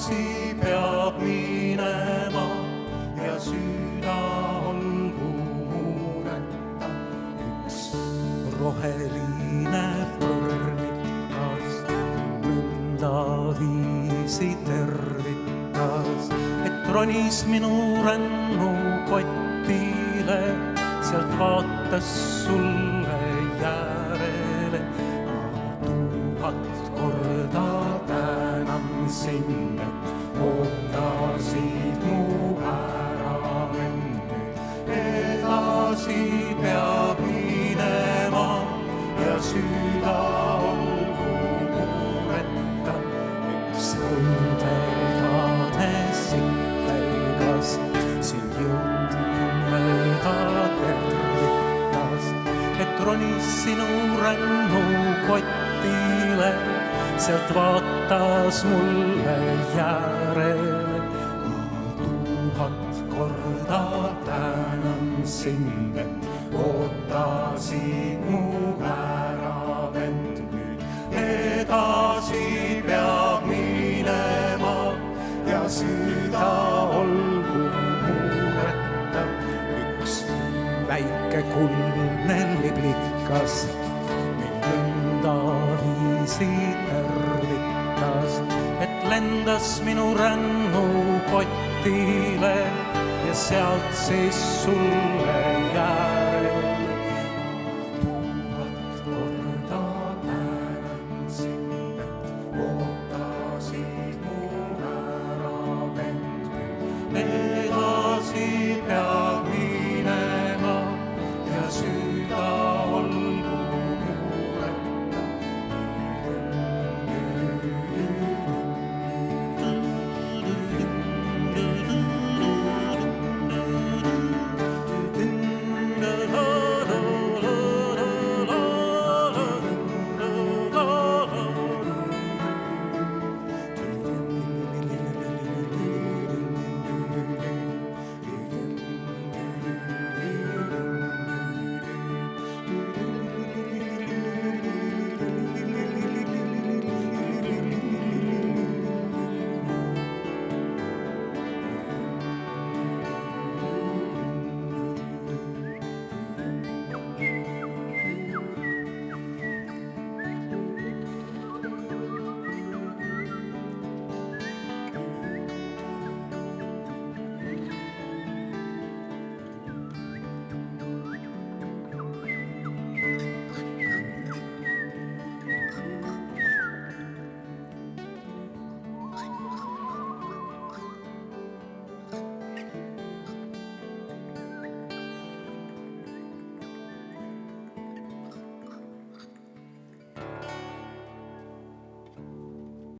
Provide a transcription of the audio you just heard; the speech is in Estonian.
edasi peab minema ja süda olgu mureta. Üks roheline põrnikas nõnda viisi tervitas, et ronis minu rännukotile, sealt vaatas sulle järele. Ma 1000 korda tänan sind, et ootasid mu ära nüüd. Edasi peab minema ja süda olgu mureta. Üks õndekane sikkelgas sind jõudmööda tervitas, et ronis sinu rännukotile, sealt vaatas mulle järele. Ma 1000 korda tänan sind, et ootasid mu ära nüüd. Edasi peab minema ja süda olgu mureta. Üks väike kuldne liblikas mind nõnda viisi tervitas, et lendas minu rännukotile ja sealt siis sulle jääb.